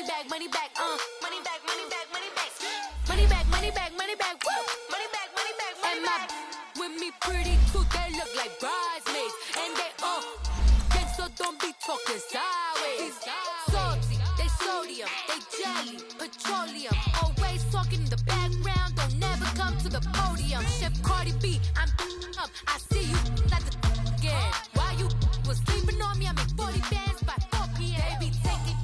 money back, money back, money back, money back, money back. Money back, money back, money back, woo. Money back, money back, money back. With me pretty too, they look like bridesmaids. And they so don't be talking sideways. Salty, they sodium, they jelly, petroleum. Always talking in the background, don't never come to the podium. Chef Cardi B, I'm up, I see you like the again. While you was sleeping on me, I make 40 bands by 4 p.m. They be taking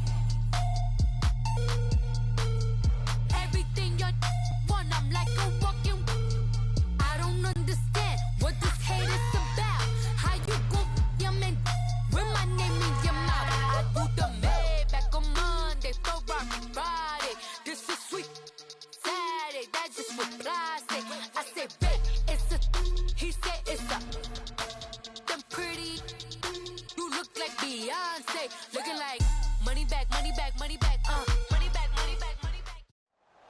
everything you want, I'm like a walking. I don't understand what this hate is about. How you go your man with my name in your mouth. I do the Maybach on Monday, Ferrari Friday. This is sweet Saturday, that's just what I say. I say, babe, it's a, he said it's a. Them pretty, you look like Beyonce, looking like money back, money back, money back, money back, money back, money back.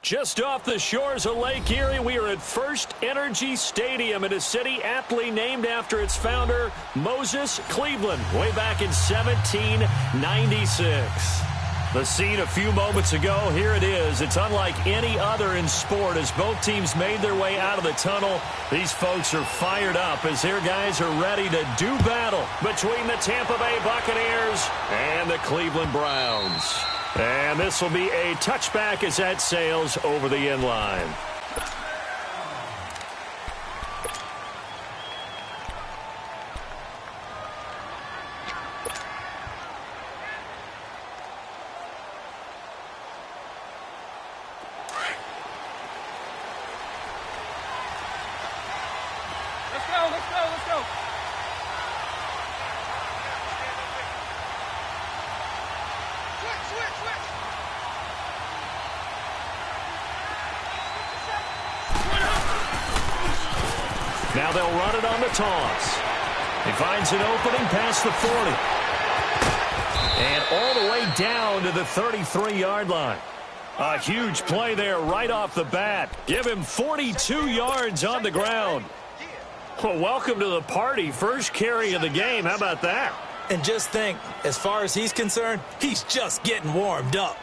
Just off the shores of Lake Erie, we are at First Energy Stadium in a city aptly named after its founder, Moses Cleveland, way back in 1796. The scene a few moments ago, here it is. It's unlike any other in sport as both teams made their way out of the tunnel. These folks are fired up as their guys are ready to do battle between the Tampa Bay Buccaneers and the Cleveland Browns. And this will be a touchback as that sails over the end line. Let's go. Switch. Now they'll run it on the toss. He finds an opening past the 40. And all the way down to the 33-yard line. A huge play there right off the bat. Give him 42 yards on the ground. Well, welcome to the party. First carry of the game. How about that? And just think, as far as he's concerned, he's just getting warmed up.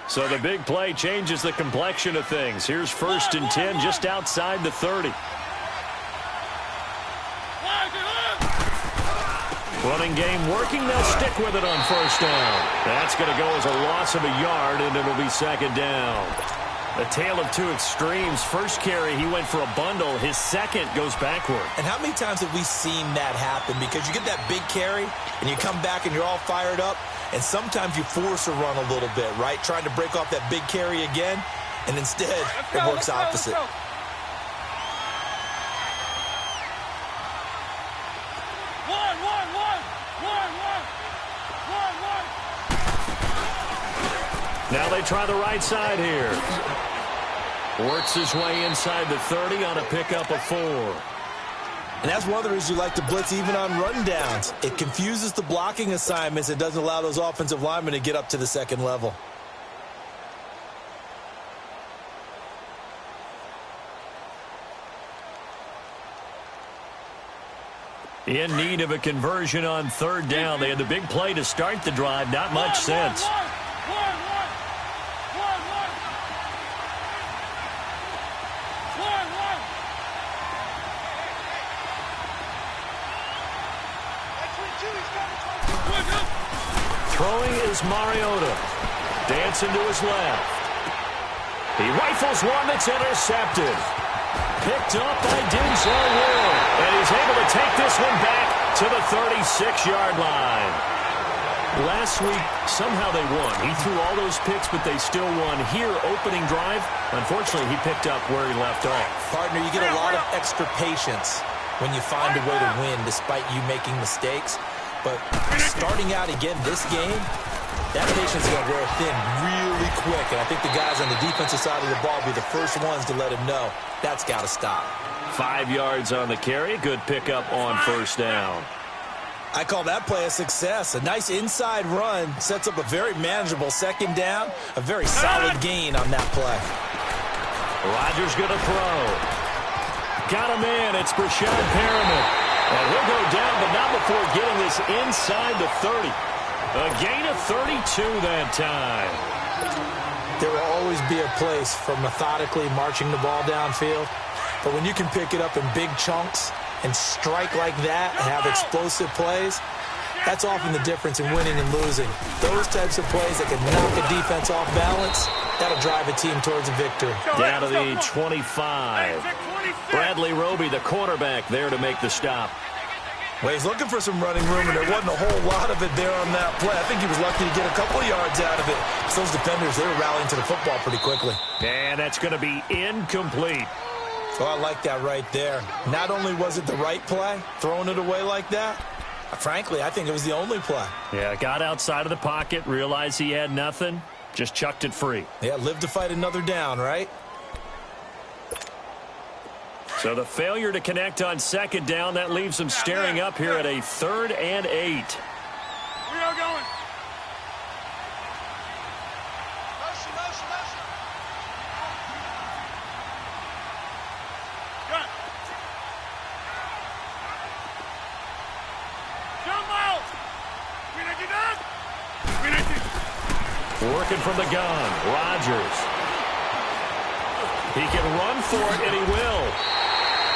So the big play changes the complexion of things. Here's 1st and 10 just outside the 30. Running game working. They'll stick with it on 1st down. That's going to go as a loss of a yard, and it'll be 2nd down. A tale of two extremes. First carry, he went for a bundle. His second goes backward. And how many times have we seen that happen? Because you get that big carry, and you come back and you're all fired up, and sometimes you force a run a little bit, right? Trying to break off that big carry again, and instead it works opposite. Now they try the right side here. Works his way inside the 30 on a pickup of 4. And that's one of the reasons you like to blitz even on rundowns. It confuses the blocking assignments and doesn't allow those offensive linemen to get up to the second level. In need of a conversion on 3rd down. They had the big play to start the drive. Not much sense. Throwing is Mariota. Dancing to his left. He rifles one that's intercepted. Picked up by Denzel Ward. And he's able to take this one back to the 36-yard line. Last week, somehow they won. He threw all those picks, but they still won. Here, opening drive, unfortunately, he picked up where he left off. Partner, you get a lot of extra patience when you find a way to win despite you making mistakes. But starting out again this game, that patience is going to wear thin really quick. And I think the guys on the defensive side of the ball will be the first ones to let him know that's got to stop. 5 yards on the carry. Good pickup on 1st down. I call that play a success. A nice inside run sets up a very manageable 2nd down. A very solid gain on that play. Rodgers going to throw. Got him in. It's Brashad Perriman. And he'll go down, but not before getting this inside the 30. A gain of 32 that time. There will always be a place for methodically marching the ball downfield. But when you can pick it up in big chunks and strike like that and have explosive plays, that's often the difference in winning and losing. Those types of plays that can knock a defense off balance, that'll drive a team towards a victory. Down to the 25. Bradley Roby, the quarterback, there to make the stop. Well, he's looking for some running room, and there wasn't a whole lot of it there on that play. I think he was lucky to get a couple of yards out of it. So those defenders, they were rallying to the football pretty quickly. And that's going to be incomplete. Oh, I like that right there. Not only was it the right play, throwing it away like that, frankly, I think it was the only play. Yeah, got outside of the pocket, realized he had nothing, just chucked it free. Yeah, live to fight another down, right? So the failure to connect on second down, that leaves them staring up here at a 3rd and 8. We are going. Got it. Jump out. Working from the gun, Rodgers. He can run for it, and he will.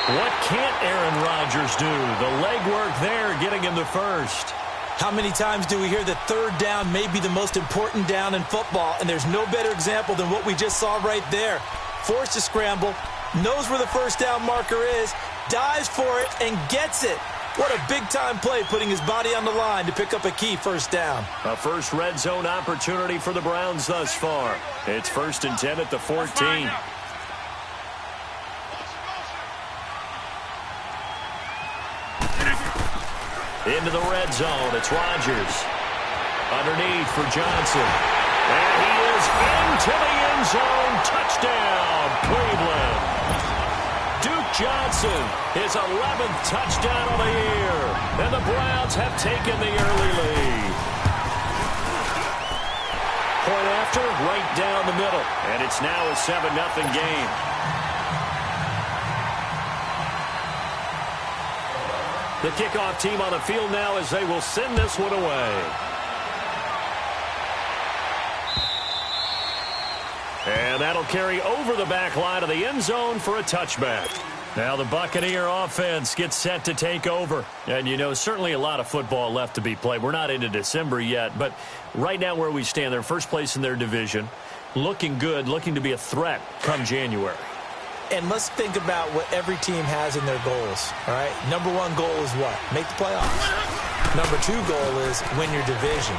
What can't Aaron Rodgers do? The legwork there, getting him the first. How many times do we hear that third down may be the most important down in football, and there's no better example than what we just saw right there. Forced to scramble, knows where the first down marker is, dives for it, and gets it. What a big-time play, putting his body on the line to pick up a key first down. A first red zone opportunity for the Browns thus far. It's 1st and 10 at the 14. Into the red zone, it's Rodgers. Underneath for Johnson. And he is into the end zone. Touchdown, Cleveland. Duke Johnson, his 11th touchdown of the year. And the Browns have taken the early lead. Point after, right down the middle. And it's now a 7-0 game. The kickoff team on the field now as they will send this one away. And that'll carry over the back line of the end zone for a touchback. Now the Buccaneer offense gets set to take over. And, you know, certainly a lot of football left to be played. We're not into December yet, but right now where we stand, they're first place in their division. Looking good, looking to be a threat come January. And let's think about what every team has in their goals, all right? Number one goal is what? Make the playoffs. Number two goal is win your division.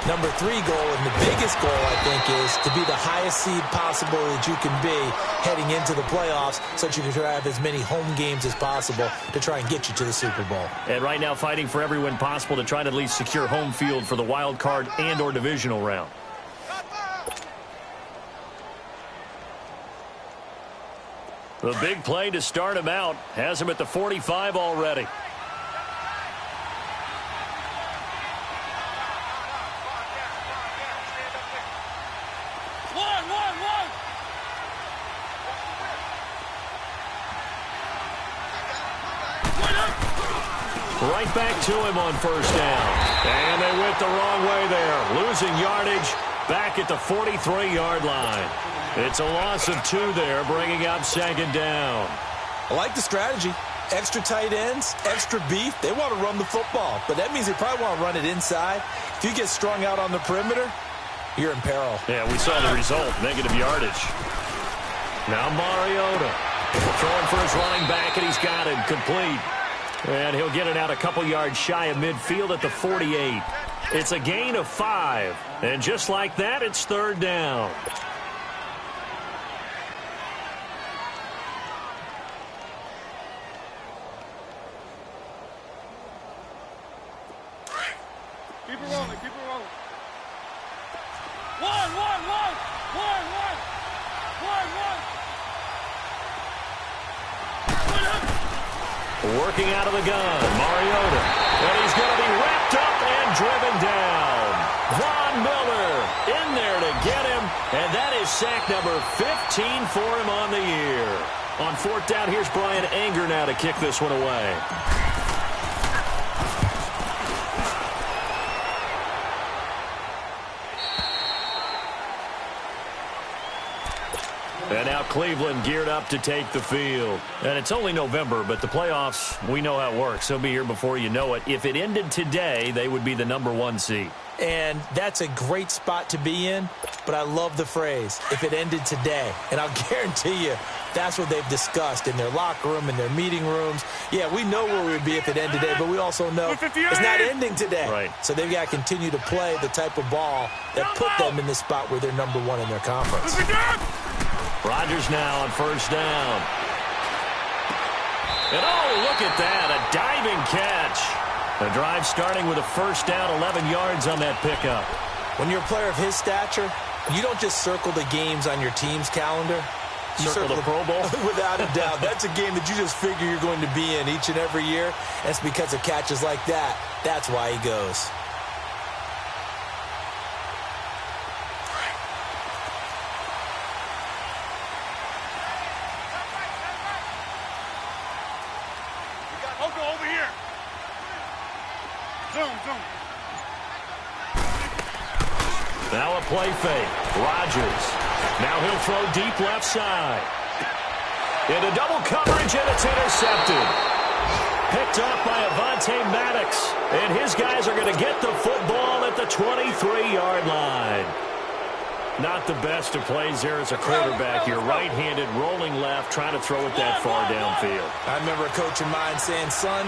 Number three goal, and the biggest goal, I think, is to be the highest seed possible that you can be heading into the playoffs so that you can have as many home games as possible to try and get you to the Super Bowl. And right now fighting for every win possible to try to at least secure home field for the wild card and or divisional round. The big play to start him out has him at the 45 already. Right back to him on first down. And they went the wrong way there. Losing yardage back at the 43-yard line. It's a loss of 2 there, bringing up second down. I like the strategy. Extra tight ends, extra beef. They want to run the football, but that means they probably want to run it inside. If you get strung out on the perimeter, you're in peril. Yeah, we saw the result, negative yardage. Now Mariota throwing for his running back, and he's got it complete. And he'll get it out a couple yards shy of midfield at the 48. It's a gain of 5. And just like that, it's third down. Keep it rolling, keep it rolling. One. Working out of the gun, Mariota. And he's going to be wrapped up and driven down. Von Miller in there to get him. And that is sack number 15 for him on the year. On fourth down, here's Brian Anger now to kick this one away. 1. And now Cleveland geared up to take the field. And it's only November, but the playoffs, we know how it works. They'll be here before you know it. If it ended today, they would be the #1 seed. And that's a great spot to be in, but I love the phrase, if it ended today. And I'll guarantee you, that's what they've discussed in their locker room, in their meeting rooms. Yeah, we know where we'd be if it ended today, but we also know it's not ending today. Right. So they've got to continue to play the type of ball that put them in the spot where they're #1 in their conference. Rodgers now on first down. And oh, look at that, a diving catch. The drive starting with a first down, 11 yards on that pickup. When you're a player of his stature, you don't just circle the games on your team's calendar. You circle the Pro Bowl? Without a doubt. That's a game that you just figure you're going to be in each and every year. That's because of catches like that. That's why he goes. Over here. Zoom. Now a play fake. Rodgers. Now he'll throw deep left side. Into double coverage, and it's intercepted. Picked up by Avonte Maddox. And his guys are going to get the football at the 23-yard line. Not the best of plays there as a quarterback. You're right-handed, rolling left, trying to throw it that far downfield. I remember a coach of mine saying, son,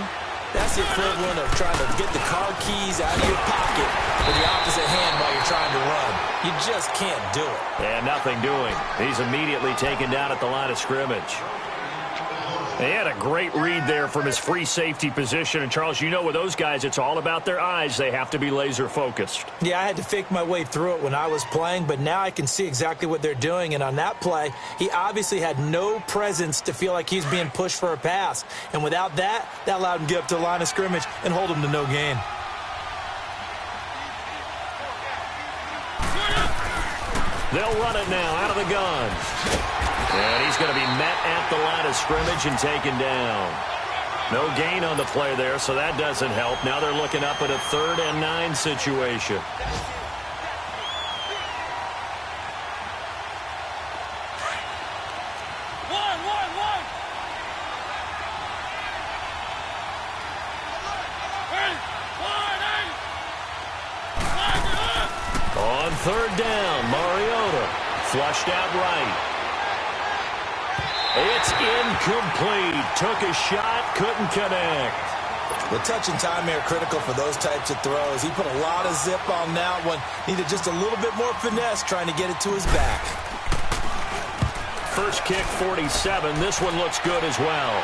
that's the equivalent of trying to get the car keys out of your pocket with the opposite hand while you're trying to run. You just can't do it. And nothing doing. He's immediately taken down at the line of scrimmage. He had a great read there from his free safety position. And, Charles, you know with those guys, it's all about their eyes. They have to be laser-focused. Yeah, I had to fake my way through it when I was playing, but now I can see exactly what they're doing. And on that play, he obviously had no presence to feel like he's being pushed for a pass. And without that, that allowed him to get up to the line of scrimmage and hold him to no gain. They'll run it now out of the gun. And he's going to be met at the line of scrimmage and taken down. No gain on the play there, so that doesn't help. Now they're looking up at a 3rd and 9 situation. On 3rd down, Mariota flushed out right. It's incomplete. Took a shot, couldn't connect. The touch and time are critical for those types of throws. He put a lot of zip on that one. Needed just a little bit more finesse trying to get it to his back. First kick, 47. This one looks good as well.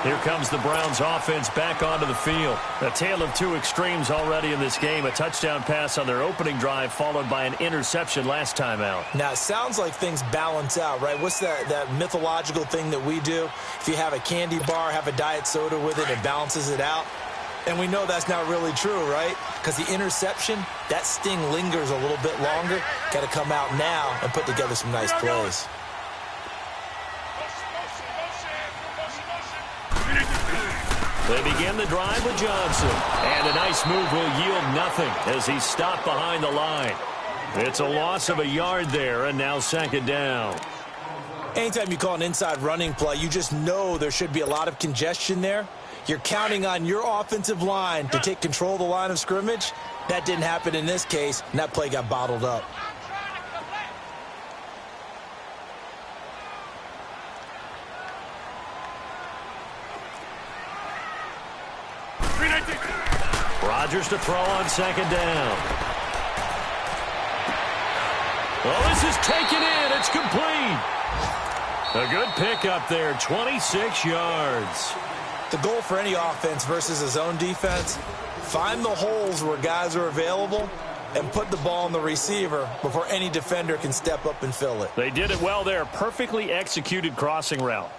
Here comes the Browns offense back onto the field. A tale of two extremes already in this game. A touchdown pass on their opening drive followed by an interception last time out. Now, it sounds like things balance out, right? What's that mythological thing that we do? If you have a candy bar, have a diet soda with it, it balances it out. And we know that's not really true, right? Because the interception, that sting lingers a little bit longer. Got to come out now and put together some nice plays. They begin the drive with Johnson. And a nice move will yield nothing as he's stopped behind the line. It's a loss of a yard there, and now 2nd down. Anytime you call an inside running play, you just know there should be a lot of congestion there. You're counting on your offensive line to take control of the line of scrimmage. That didn't happen in this case, and that play got bottled up. Rodgers to throw on 2nd down. Well, this is taken in. It's complete. A good pickup there, 26 yards. The goal for any offense versus his own defense, find the holes where guys are available and put the ball on the receiver before any defender can step up and fill it. They did it well there. Perfectly executed crossing route.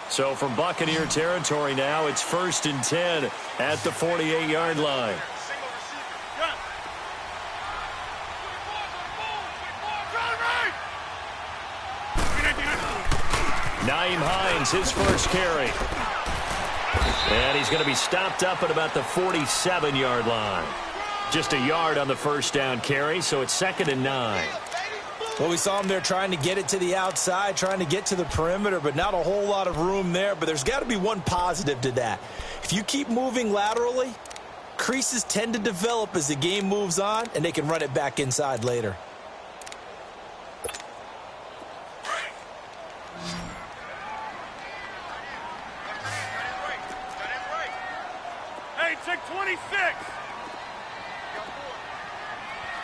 So from Buccaneer territory now, it's 1st and 10 at the 48-yard line. Nyheim Hines, his first carry. And he's going to be stopped up at about the 47-yard line. Just a yard on the first down carry, so it's 2nd and 9. Well, we saw him there trying to get it to the outside, trying to get to the perimeter, but not a whole lot of room there. But there's got to be one positive to that. If you keep moving laterally, creases tend to develop as the game moves on, and they can run it back inside later. Hey, check 26.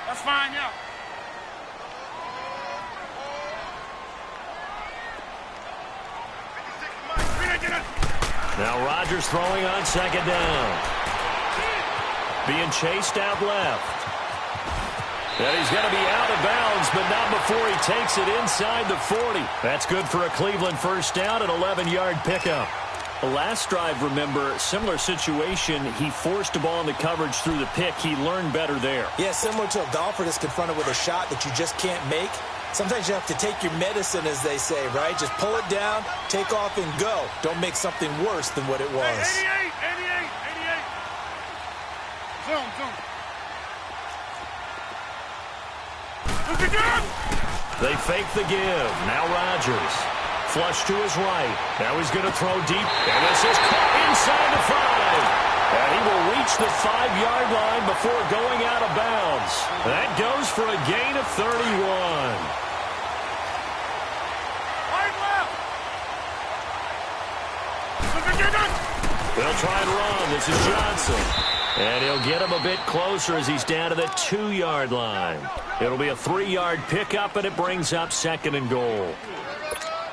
That's fine, yeah. Now Rodgers throwing on 2nd down. Being chased out left. And he's going to be out of bounds, but not before he takes it inside the 40. That's good for a Cleveland first down, an 11-yard pickup. The last drive, remember, similar situation. He forced a ball into coverage through the pick. He learned better there. Yeah, similar to a golfer that's confronted with a shot that you just can't make. Sometimes you have to take your medicine, as they say, right? Just pull it down, take off, and go. Don't make something worse than what it was. Hey, 88. Zoom. Look at that! They fake the give. Now Rodgers. Flush to his right. Now he's going to throw deep. And this is caught inside the 5. And he will reach the 5-yard line before going out of bounds. That goes for a gain of 31. They'll try and run. This is Johnson. And he'll get him a bit closer as he's down to the 2-yard line. It'll be a 3-yard pickup, and it brings up 2nd and goal.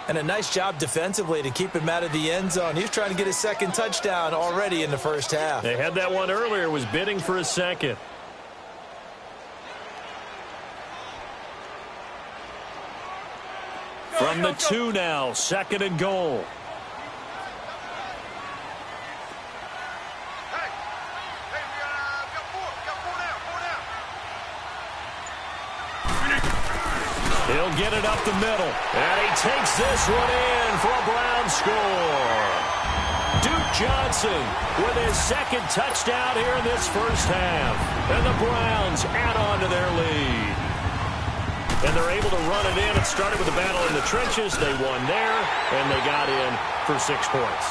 And a nice job defensively to keep him out of the end zone. He was trying to get his 2nd touchdown already in the first half. They had that one earlier, was bidding for a 2nd. From the 2 now, 2nd and goal. He'll get it up the middle. And he takes this one in for a Browns score. Duke Johnson with his 2nd touchdown here in this first half. And the Browns add on to their lead. And they're able to run it in. It started with a battle in the trenches. They won there, and they got in for 6 points.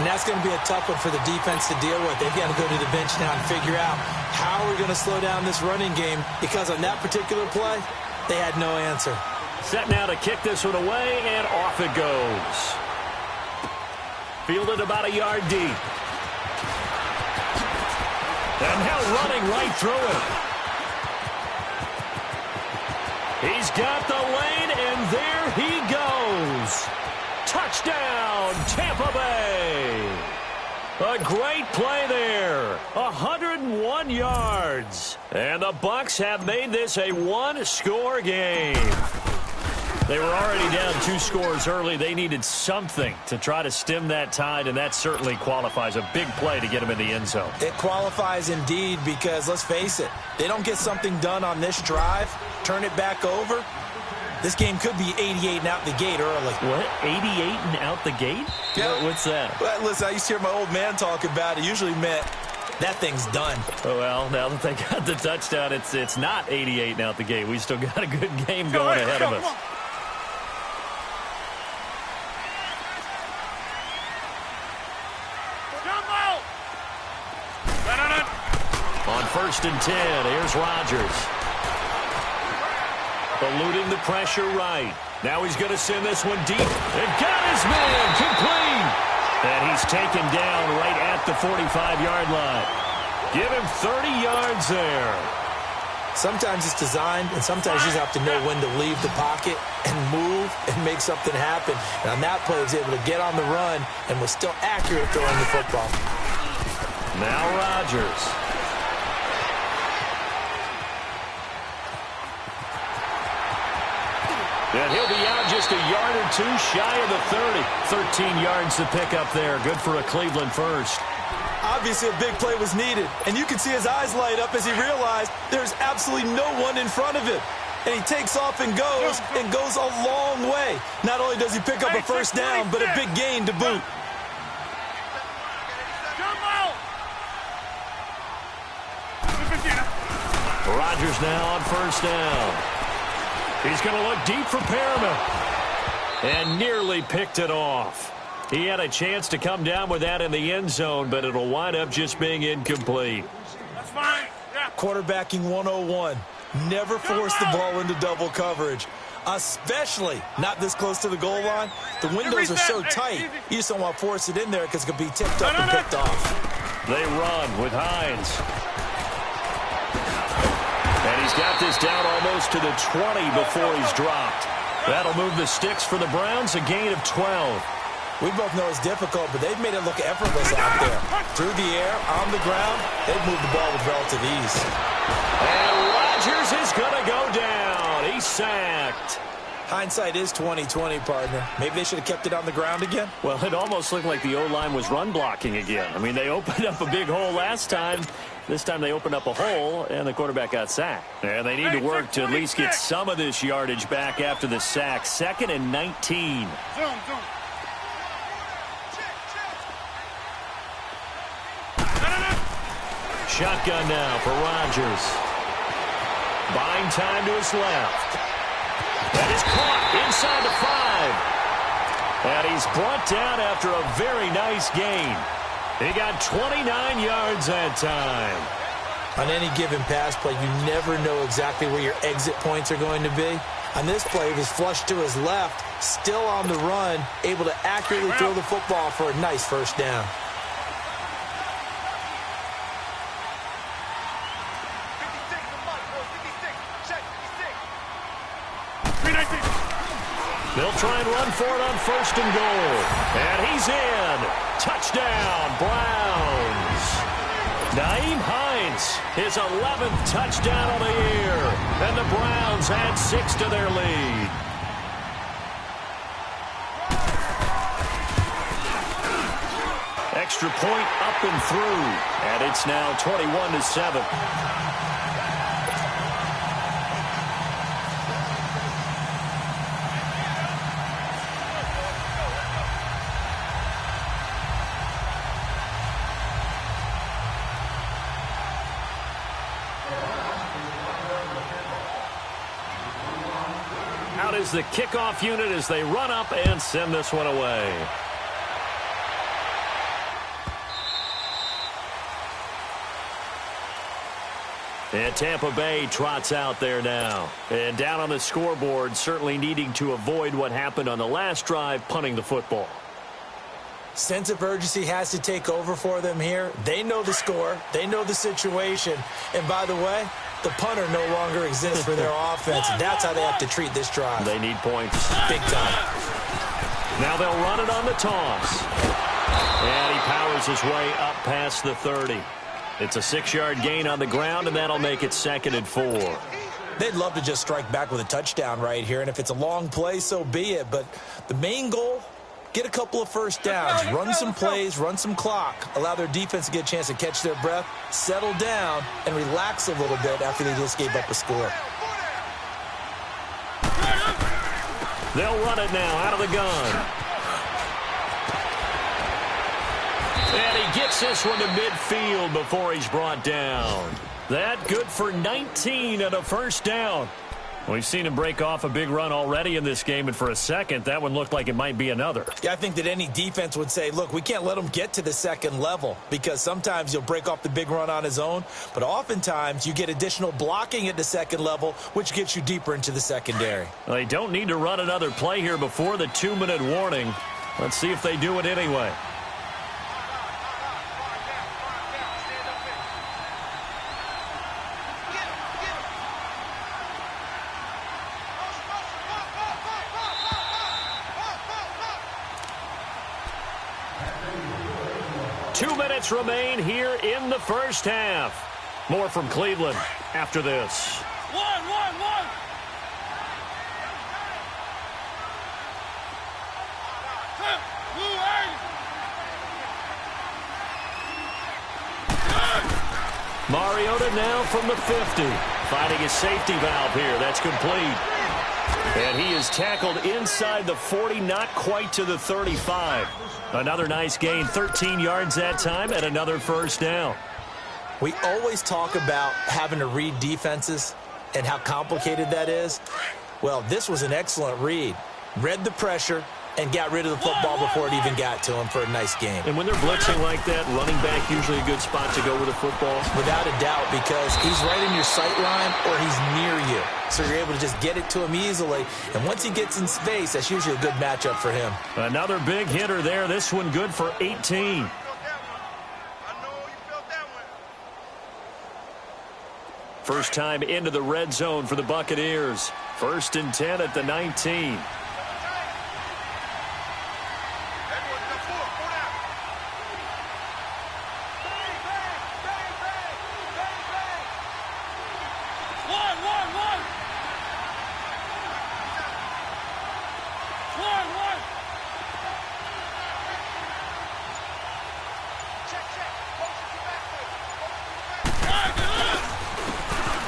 And that's going to be a tough one for the defense to deal with. They've got to go to the bench now and figure out how we're going to slow down this running game, because on that particular play, they had no answer. Set now to kick this one away, and off it goes. Fielded about a yard deep. And now running right through it. He's got the lane, and there he goes. Touchdown, Tampa Bay. A great play there. 101 yards. And the Bucs have made this a 1-score game. They were already down 2 scores early. They needed something to try to stem that tide, and that certainly qualifies. A big play to get them in the end zone. It qualifies indeed, because let's face it, they don't get something done on this drive, turn it back over, this game could be 88 and out the gate early. What? 88 and out the gate? Yeah. What's that? Well, listen, I used to hear my old man talk about it. Usually meant that thing's done. Oh, well, now that they got the touchdown, it's not 88 and out the gate. We still got a good game going ahead of us. On 1st and 10, here's Rodgers. Eluding the pressure right. Now he's going to send this one deep. And got his man complete. And he's taken down right at the 45-yard line. Give him 30 yards there. Sometimes it's designed, and sometimes you just have to know when to leave the pocket and move and make something happen. And on that play, he was able to get on the run and was still accurate throwing the football. Now Rodgers. And he'll be out just a yard or 2 shy of the 30. 13 yards to pick up there. Good for a Cleveland first. Obviously, a big play was needed, and you could see his eyes light up as he realized there's absolutely no one in front of him. and he takes off and goes a long way. Not only does he pick up a first down, but a big gain to boot. Rodgers now on first down. He's going to look deep for Perriman. And nearly picked it off. He had a chance to come down with that in the end zone, but it'll wind up just being incomplete. That's fine. Yeah. Quarterbacking 101. Never force the ball into double coverage, especially not this close to the goal line. The windows are so tight, you just don't want to force it in there because it could be tipped up and picked off. They run with Hines. And he's got this down almost to the 20 before he's dropped. That'll move the sticks for the Browns, a gain of 12. We both know it's difficult, but they've made it look effortless out there. Through the air, on the ground, they've moved the ball with relative ease. And Rodgers is going to go down. He's sacked. Hindsight is 20/20, partner. Maybe they should have kept it on the ground again. Well, it almost looked like the O-line was run blocking again. I mean, they opened up a big hole last time. This time they opened up a hole, and the quarterback got sacked. And they need to work to at least get some of this yardage back after the sack. 2nd and 19. Zoom. Shotgun now for Rodgers. Buying time to his left. That is caught inside the 5. And he's brought down after a very nice gain. He got 29 yards that time. On any given pass play, you never know exactly where your exit points are going to be. On this play, he was flushed to his left, still on the run, able to accurately throw the football for a nice first down. They'll try and run for it on 1st and goal. And he's in. Touchdown, Browns. Nyheim Hines, his 11th touchdown of the year. And the Browns add 6 to their lead. Extra point up and through. And it's now 21-7. Out is the kickoff unit as they run up and send this one away. And Tampa Bay trots out there now. And down on the scoreboard, certainly needing to avoid what happened on the last drive, punting the football. Sense of urgency has to take over for them here. They know the score. They know the situation. And by the way, the punter no longer exists for their offense. That's how they have to treat this drive. They need points. Big time. Now they'll run it on the toss. And he powers his way up past the 30. It's a 6-yard gain on the ground, and that'll make it 2nd and 4. They'd love to just strike back with a touchdown right here, and if it's a long play, so be it. But the main goal, get a couple of first downs, run some plays, run some clock, allow their defense to get a chance to catch their breath, settle down, and relax a little bit after they just gave up a score. They'll run it now out of the gun. And he gets this one to midfield before he's brought down. That good for 19 and a first down. We've seen him break off a big run already in this game, and for a second, that one looked like it might be another. Yeah, I think that any defense would say, look, we can't let him get to the second level because sometimes you'll break off the big run on his own, but oftentimes you get additional blocking at the second level, which gets you deeper into the secondary. Well, they don't need to run another play here before the 2-minute warning. Let's see if they do it anyway. Remain here in the first half. More from Cleveland after this. One. Mariota now from the 50. finding his safety valve here. That's complete. And he is tackled inside the 40, not quite to the 35. Another nice gain, 13 yards that time, and another first down. We always talk about having to read defenses and how complicated that is. Well, this was an excellent read. Read the pressure and got rid of the football before it even got to him for a nice game. And when they're blitzing like that, running back usually a good spot to go with the football? Without a doubt, because he's right in your sight line or he's near you. So you're able to just get it to him easily. And once he gets in space, that's usually a good matchup for him. Another big hitter there. This one good for 18. First time into the red zone for the Buccaneers. 1st and 10 at the 19.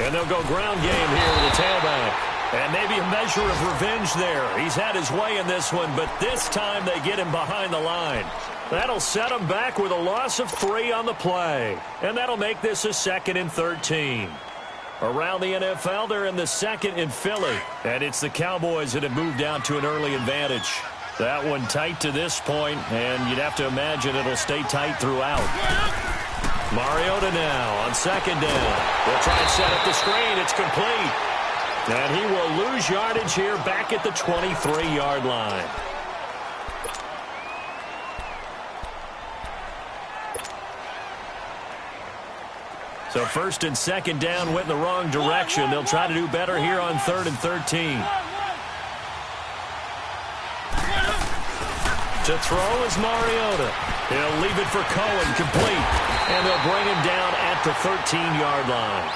And they'll go ground game here with the tailback. And maybe a measure of revenge there. He's had his way in this one, but this time they get him behind the line. That'll set him back with a loss of 3 on the play. And that'll make this a 2nd and 13. Around the NFL, they're in the 2nd in Philly. And it's the Cowboys that have moved out to an early advantage. That one tight to this point, and you'd have to imagine it'll stay tight throughout. Mariota now on 2nd down. They'll try and set up the screen. It's complete. And he will lose yardage here back at the 23-yard line. So 1st and 2nd down went in the wrong direction. They'll try to do better here on 3rd and 13. To throw is Mariota. He'll leave it for Cohen, complete. And they'll bring him down at the 13-yard line.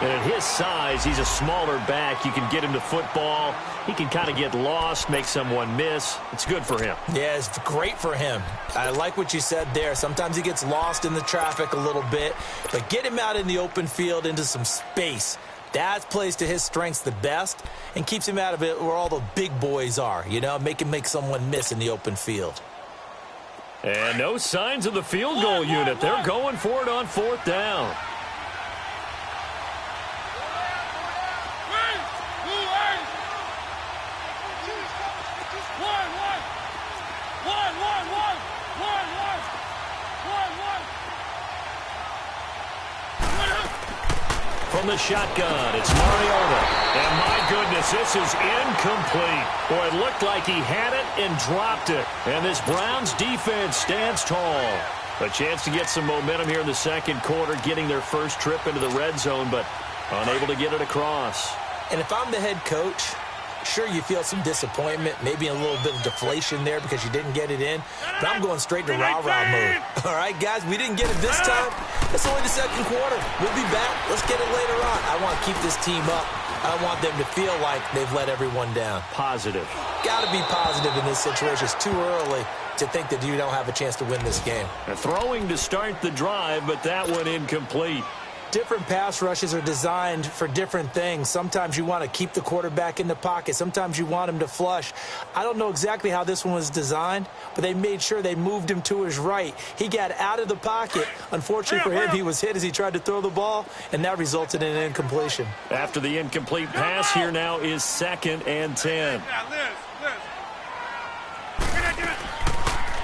And at his size, he's a smaller back. You can get him to football. He can kind of get lost, make someone miss. It's good for him. Yeah, it's great for him. I like what you said there. Sometimes he gets lost in the traffic a little bit. But get him out in the open field into some space. That plays to his strengths the best and keeps him out of it where all the big boys are. You know, make him make someone miss in the open field. And no signs of the field goal unit. They're going for it on 4th down. From the shotgun, it's Mariota. And my goodness, this is incomplete. Boy, it looked like he had it and dropped it. And this Browns defense stands tall. A chance to get some momentum here in the 2nd quarter, getting their first trip into the red zone, but unable to get it across. And if I'm the head coach, sure, you feel some disappointment, maybe a little bit of deflation there because you didn't get it in, but I'm going straight to rah-rah mode. All right, guys, we didn't get it this time. It's only the 2nd quarter. We'll be back. Let's get it later on. I want to keep this team up. I don't want them to feel like they've let everyone down. Positive. Got to be positive in this situation. It's too early to think that you don't have a chance to win this game. Throwing to start the drive, but that one incomplete. Different pass rushes are designed for different things. Sometimes you want to keep the quarterback in the pocket. Sometimes you want him to flush. I don't know exactly how this one was designed, but they made sure they moved him to his right. He got out of the pocket. Unfortunately for him, he was hit as he tried to throw the ball, and that resulted in an incompletion. After the incomplete pass, here now is 2nd and 10.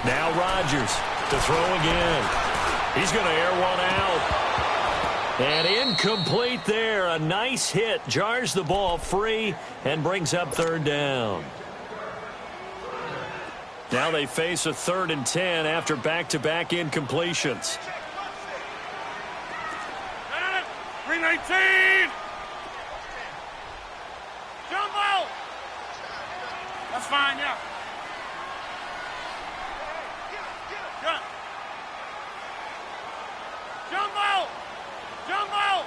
Now Rodgers to throw again. He's going to air one out. And incomplete there. A nice hit. Jars the ball free and brings up 3rd down. Now they face a 3rd and 10 after back-to-back incompletions. 319! Jump out! That's fine, yeah. Jump out! Jump out!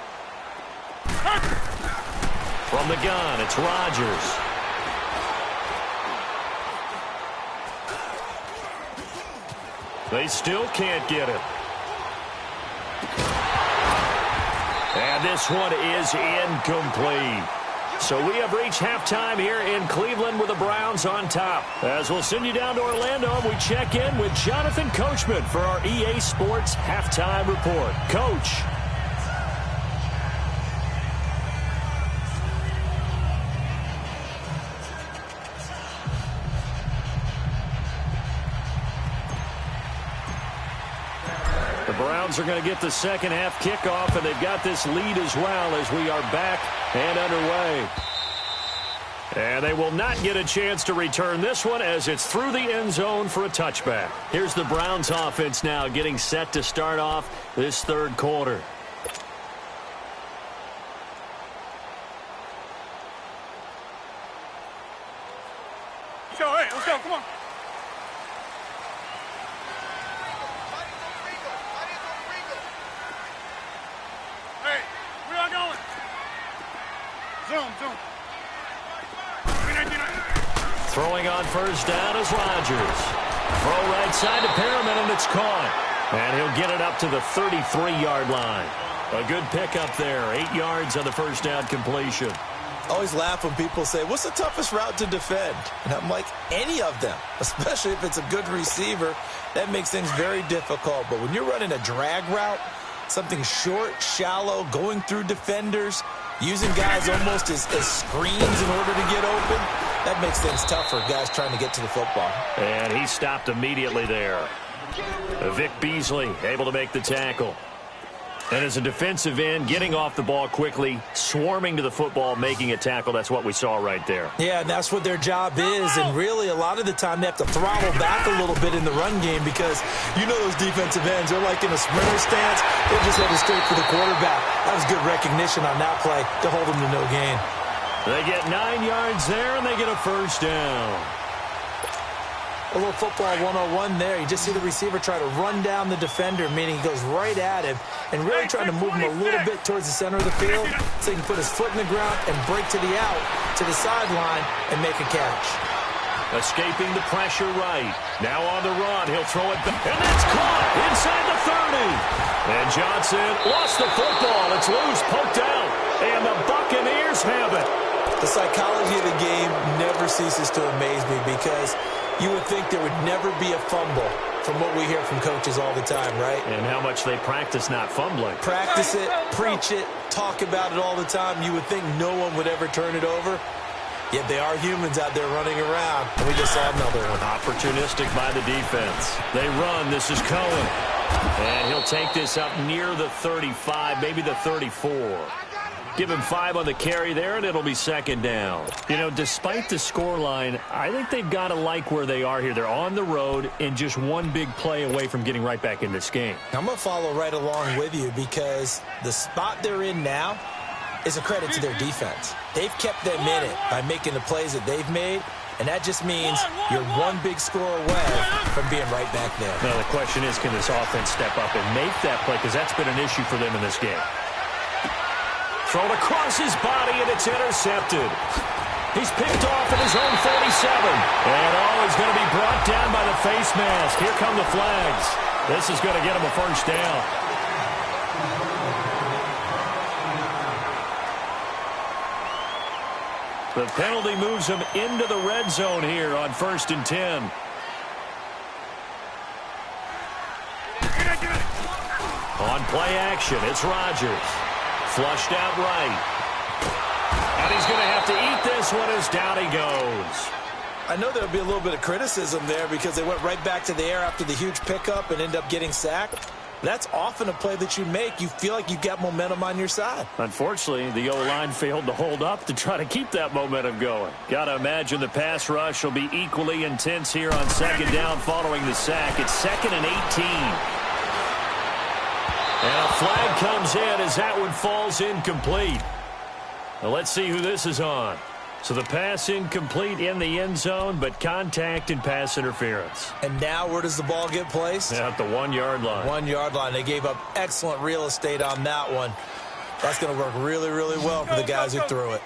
From the gun, it's Rodgers. They still can't get it. And And this one is incomplete. So we have reached halftime here in Cleveland with the Browns on top. As we'll send you down to Orlando, we check in with Jonathan Coachman for our EA Sports Halftime Report. Coach. The Browns are going to get the second half kickoff, and they've got this lead as well as we are back and underway. And they will not get a chance to return this one as it's through the end zone for a touchback. Here's the Browns offense now getting set to start off this third quarter. Hey, let's go, come on. Hey, where y'all going? Zoom. Throwing on first down is Rodgers. Throw right side to Perriman, and it's caught. And he'll get it up to the 33-yard line. A good pickup there. 8 yards on the first down completion. I always laugh when people say, what's the toughest route to defend? And I'm like, any of them, especially if it's a good receiver. That makes things very difficult. But when you're running a drag route, something short, shallow, going through defenders, using guys almost as screens in order to get open, that makes things tough for guys trying to get to the football. And he stopped immediately there. Vic Beasley able to make the tackle. And as a defensive end, getting off the ball quickly, swarming to the football, making a tackle, that's what we saw right there. Yeah, and that's what their job is. And really, a lot of the time, they have to throttle back a little bit in the run game because you know those defensive ends, they're like in a sprinter stance. They're just headed straight for the quarterback. That was good recognition on that play to hold them to no gain. They get 9 yards there, and they get a first down. A little football 101 there. You just see the receiver try to run down the defender, meaning he goes right at him and really trying to move him a little bit towards the center of the field so he can put his foot in the ground and break to the out, to the sideline, and make a catch. Escaping the pressure right. Now on the run. He'll throw it back. And that's caught inside the 30. And Johnson lost the football. It's loose, poked out. And the Buccaneers have it. The psychology of the game never ceases to amaze me because you would think there would never be a fumble from what we hear from coaches all the time, right? And how much they practice not fumbling. Practice it, preach it, talk about it all the time. You would think no one would ever turn it over. Yet they are humans out there running around. And we just saw another one. Opportunistic by the defense. They run. This is Cohen. And he'll take this up near the 35, maybe the 34. Give him 5 on the carry there, and it'll be second down. You know, despite the scoreline, I think they've got to like where they are here. They're on the road and just one big play away from getting right back in this game. I'm going to follow right along with you because the spot they're in now is a credit to their defense. They've kept them in it by making the plays that they've made, and that just means you're one big score away from being right back there. Now, the question is, can this offense step up and make that play? Because that's been an issue for them in this game. Thrown across his body, and it's intercepted. He's picked off at his own 47. And he's going to be brought down by the face mask. Here come the flags. This is going to get him a first down. The penalty moves him into the red zone here on 1st and 10. On play action, it's Rodgers. Flushed out right. And he's going to have to eat this one as down he goes. I know there'll be a little bit of criticism there because they went right back to the air after the huge pickup and end up getting sacked. That's often a play that you make. You feel like you've got momentum on your side. Unfortunately, the O-line failed to hold up to try to keep that momentum going. Got to imagine the pass rush will be equally intense here on second down following the sack. It's 2nd and 18. And a flag comes in as that one falls incomplete. Now let's see who this is on. So the pass incomplete in the end zone, but contact and pass interference. And now where does the ball get placed? At the 1-yard line. 1-yard line. They gave up excellent real estate on that one. That's going to work really, really well for the guys who threw it.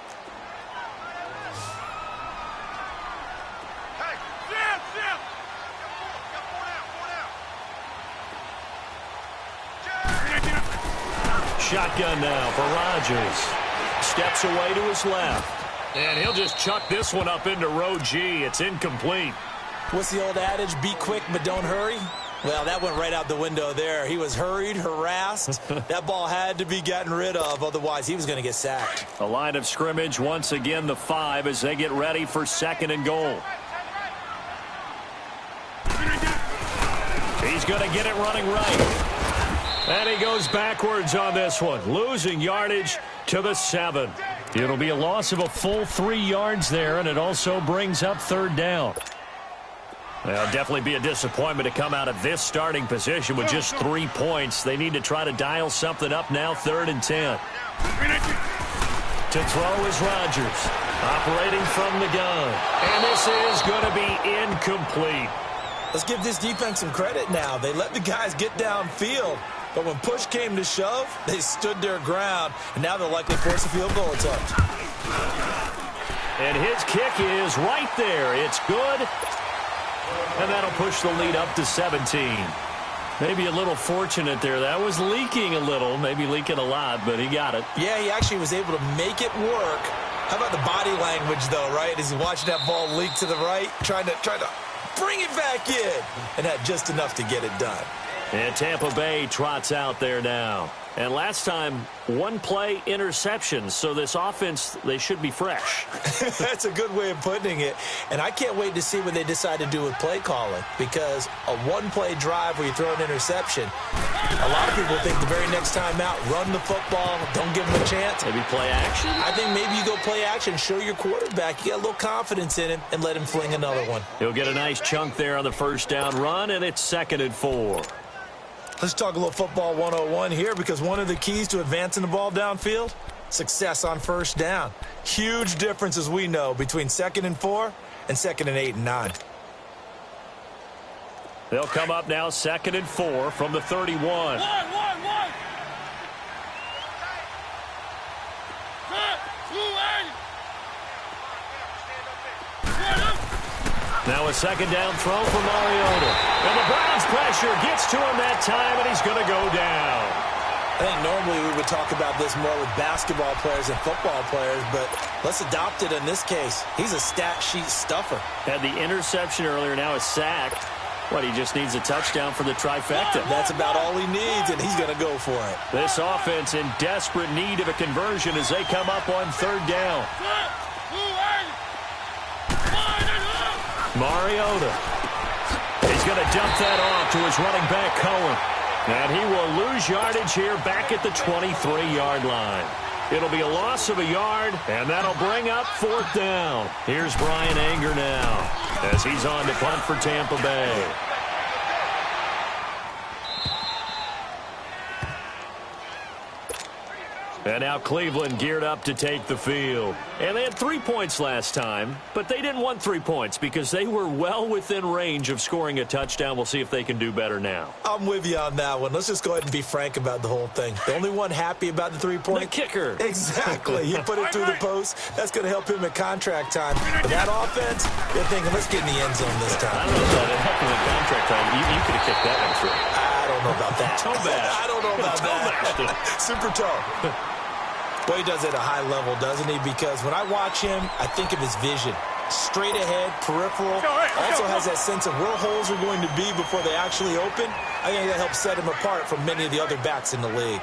shotgun now for Rodgers. Steps away to his left. And he'll just chuck this one up into row G. It's incomplete. What's the old adage? Be quick, but don't hurry. Well, that went right out the window there. He was hurried, harassed. That ball had to be gotten rid of, otherwise he was going to get sacked. A line of scrimmage, once again the 5 as they get ready for 2nd and goal. He's going to get it running right. And he goes backwards on this one, losing yardage to the 7. It'll be a loss of a full 3 yards there, and it also brings up 3rd down. Well, definitely be a disappointment to come out of this starting position with just 3 points. They need to try to dial something up now, 3rd and 10. To throw is Rodgers, operating from the gun. And this is going to be incomplete. Let's give this defense some credit now. They let the guys get downfield, but when push came to shove, they stood their ground, and now they'll likely force a field goal attempt. And his kick is right there. It's good. And that'll push the lead up to 17. Maybe a little fortunate there. That was leaking a little, maybe leaking a lot, but he got it. Yeah, he actually was able to make it work. How about the body language, though, right? As he watched that ball leak to the right, trying to bring it back in, and had just enough to get it done. And Tampa Bay trots out there now. And last time, 1 play interception, so this offense, they should be fresh. That's a good way of putting it. And I can't wait to see what they decide to do with play calling, because a 1-play drive where you throw an interception, a lot of people think the very next time out, run the football, don't give them a chance. Maybe play action? I think maybe you go play action, show your quarterback, you get a little confidence in him, and let him fling another one. He'll get a nice chunk there on the 1st down run, and it's 2nd and 4. Let's talk a little football 101 here, because one of the keys to advancing the ball downfield, success on 1st down. Huge difference, as we know, between 2nd and 4 and 2nd and 8 and 9. They'll come up now 2nd and 4 from the 31. Now a 2nd down throw for Mariota. And the Browns pressure gets to him that time, and he's going to go down. I think normally we would talk about this more with basketball players and football players, but let's adopt it in this case. He's a stat sheet stuffer. Had the interception earlier, now a sack. What, he just needs a touchdown for the trifecta. That's about all he needs, and he's going to go for it. This offense in desperate need of a conversion as they come up on 3rd down. Mariota. He's going to dump that off to his running back, Cohen. And he will lose yardage here back at the 23-yard line. It'll be a loss of a yard, and that'll bring up 4th down. Here's Brian Anger now as he's on to punt for Tampa Bay. And now Cleveland geared up to take the field. And they had 3 points last time, but they didn't want 3 points because they were well within range of scoring a touchdown. We'll see if they can do better now. I'm with you on that one. Let's just go ahead and be frank about the whole thing. The only one happy about the 3-point? The kicker. Exactly. He put it through the post. That's going to help him at contract time. But that offense, they're thinking, let's get in the end zone this time. I don't know about it helping with contract time. You could have kicked that one through. I don't know about that. Toe bash. I don't know about that. Super toe. Boy, he does it at a high level, doesn't he? Because when I watch him, I think of his vision. Straight ahead, peripheral. Also has that sense of where holes are going to be before they actually open. I think that helps set him apart from many of the other backs in the league.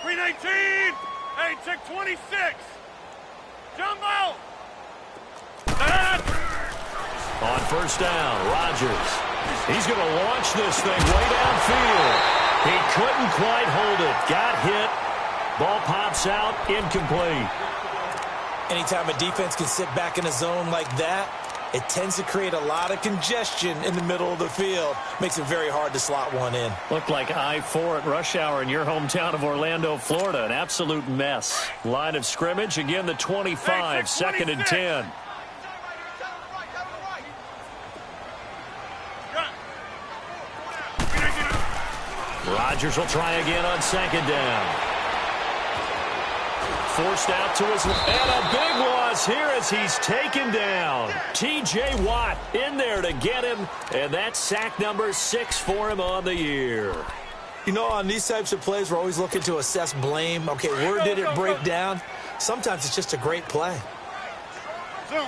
Green 18. Hey, check 26. Jumbo. On 1st down, Rodgers. He's going to launch this thing way downfield. He couldn't quite hold it. Got hit. Ball pops out, incomplete. Anytime a defense can sit back in a zone like that, it tends to create a lot of congestion in the middle of the field. Makes it very hard to slot one in. Looked like I-4 at rush hour in your hometown of Orlando, Florida. An absolute mess. Line of scrimmage, again the 25, 2nd and 10. Rodgers will try again on 2nd down. Forced out to his left. And a big loss here as he's taken down. T.J. Watt in there to get him. And that's sack number 6 for him on the year. You know, on these types of plays, we're always looking to assess blame. Okay, where did it break down? Sometimes it's just a great play. Zoom.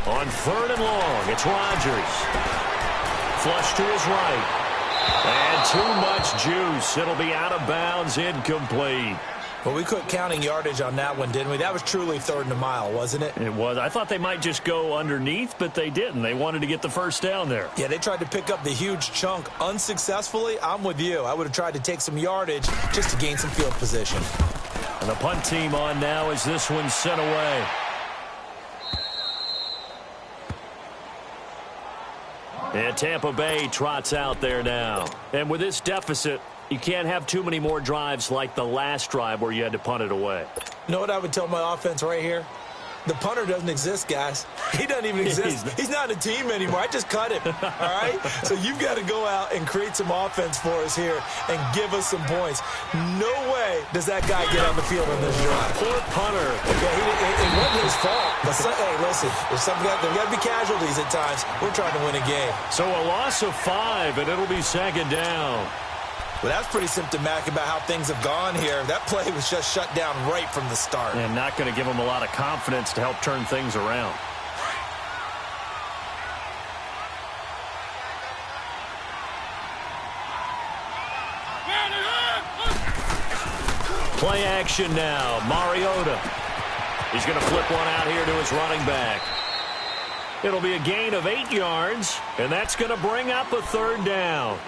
On 3rd and long, it's Rodgers. Flush to his right. And too much juice. It'll be out of bounds, incomplete. Well, we quit counting yardage on that one, didn't we? That was truly 3rd and a mile, wasn't it? It was. I thought they might just go underneath, but they didn't. They wanted to get the first down there. Yeah, they tried to pick up the huge chunk unsuccessfully. I'm with you. I would have tried to take some yardage just to gain some field position. And the punt team on now as this one's sent away. And Tampa Bay trots out there now. And with this deficit, you can't have too many more drives like the last drive where you had to punt it away. You know what I would tell my offense right here? The punter doesn't exist, guys. He doesn't even exist. He's not a team anymore. I just cut him, all right? So you've got to go out and create some offense for us here and give us some points. No way does that guy get on the field on this drive. Poor punter. Yeah, it wasn't his fault. But hey, listen, there's got to be casualties at times. We're trying to win a game. So a loss of 5, and it'll be 2nd down. Well, that's pretty symptomatic about how things have gone here. That play was just shut down right from the start. And not going to give them a lot of confidence to help turn things around. Play action now. Mariota. He's going to flip one out here to his running back. It'll be a gain of 8 yards, and that's going to bring up a 3rd down.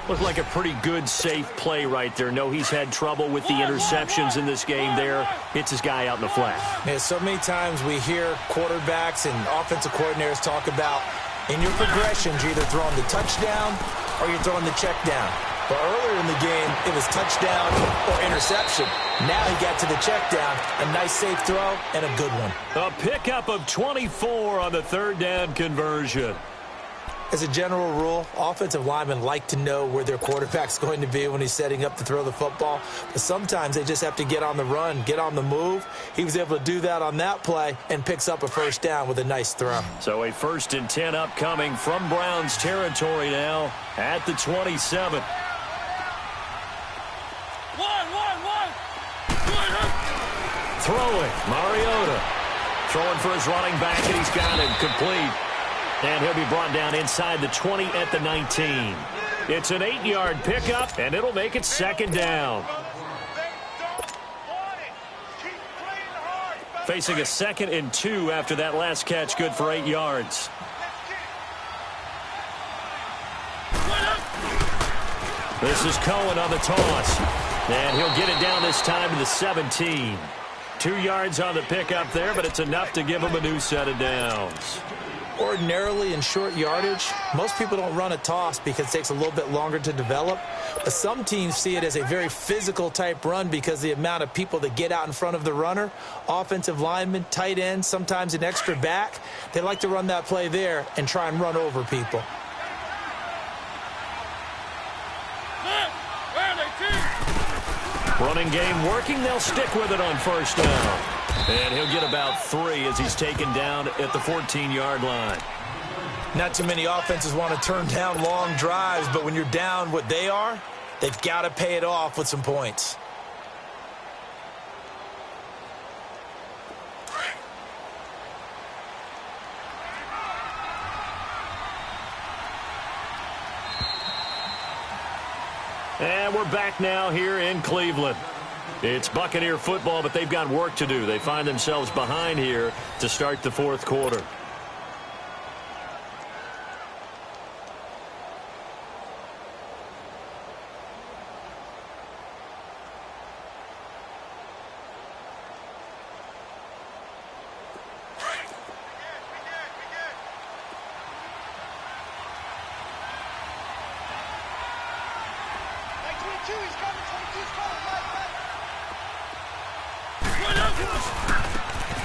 Looked like a pretty good, safe play right there. No, he's had trouble with the interceptions in this game there. Hits his guy out in the flat. Yeah, so many times we hear quarterbacks and offensive coordinators talk about in your progressions, you're either throwing the touchdown or you're throwing the check down. But earlier in the game, it was touchdown or interception. Now he got to the check down. A nice safe throw and a good one. A pickup of 24 on the 3rd down conversion. As a general rule, offensive linemen like to know where their quarterback's going to be when he's setting up to throw the football. But sometimes they just have to get on the run, get on the move. He was able to do that on that play and picks up a 1st down with a nice throw. So a 1st and 10 upcoming from Browns territory now at the 27. Throwing, Mariota. Throwing for his running back, and he's got him complete. And he'll be brought down inside the 20 at the 19. It's an 8-yard pickup, and it'll make it 2nd down. Facing a 2nd and 2 after that last catch, good for 8 yards. This is Cohen on the toss. And he'll get it down this time to the 17. 2 yards on the pickup there, but it's enough to give him a new set of downs. Ordinarily in short yardage, most people don't run a toss because it takes a little bit longer to develop. But some teams see it as a very physical type run because the amount of people that get out in front of the runner, offensive linemen, tight ends, sometimes an extra back, they like to run that play there and try and run over people. Running game working. They'll stick with it on 1st down. And he'll get about 3 as he's taken down at the 14-yard line. Not too many offenses want to turn down long drives, but when you're down what they are, they've got to pay it off with some points. And we're back now here in Cleveland. It's Buccaneer football, but they've got work to do. They find themselves behind here to start the 4th quarter.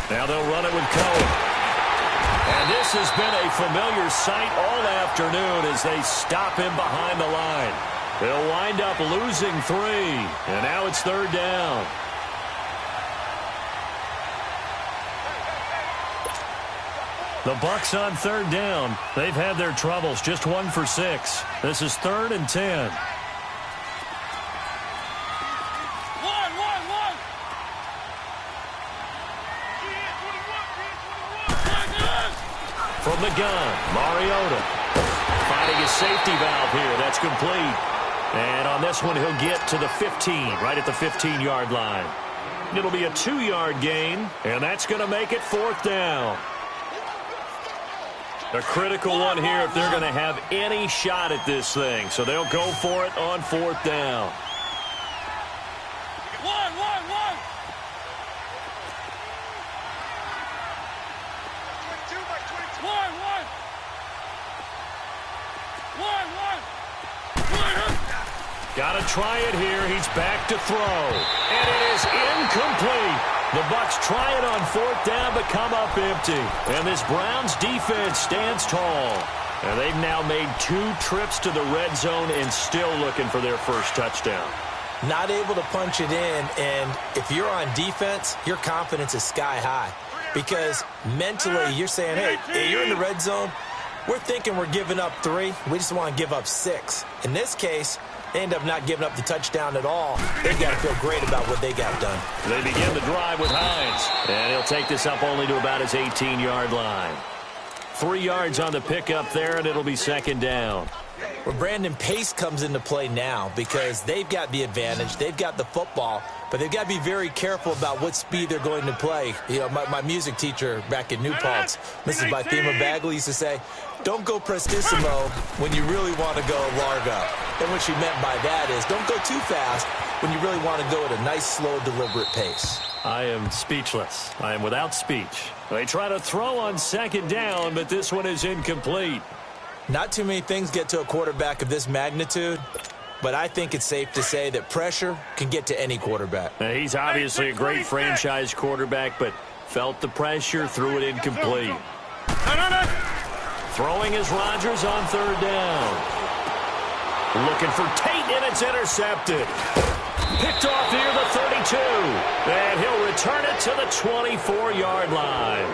Now they'll run it with Cohen. And this has been a familiar sight all afternoon as they stop him behind the line. They'll wind up losing 3, and now it's 3rd down. The Bucs on 3rd down. They've had their troubles, just 1 for 6. This is 3rd and 10. From the gun, Mariota finding his safety valve here. That's complete. And on this one, he'll get to the 15, right at the 15-yard line. It'll be a 2-yard gain, and that's going to make it 4th down. A critical one here if they're going to have any shot at this thing. So they'll go for it on 4th down. Got to try it here. He's back to throw. And it is incomplete. The Bucs try it on 4th down, but come up empty. And this Browns defense stands tall. And they've now made 2 trips to the red zone and still looking for their first touchdown. Not able to punch it in, and if you're on defense, your confidence is sky high. Because mentally, you're saying, hey, you're in the red zone. We're thinking we're giving up 3. We just want to give up 6. In this case, they end up not giving up the touchdown at all. They've got to feel great about what they got done. They begin the drive with Hines. And he'll take this up only to about his 18-yard line. 3 yards on the pickup there, and it'll be 2nd down. Well, Brandon, pace comes into play now because they've got the advantage. They've got the football, but they've got to be very careful about what speed they're going to play. You know, my music teacher back in New Paltz, Mrs. Mils5w11, used to say, don't go prestissimo when you really want to go largo. And what she meant by that is don't go too fast when you really want to go at a nice, slow, deliberate pace. I am speechless. I am without speech. They try to throw on 2nd down, but this one is incomplete. Not too many things get to a quarterback of this magnitude, but I think it's safe to say that pressure can get to any quarterback. He's obviously a great franchise quarterback, but felt the pressure, threw it incomplete. Throwing is Rodgers on 3rd down. Looking for Tate, and it's intercepted. Picked off near the 32, and he'll return it to the 24-yard line.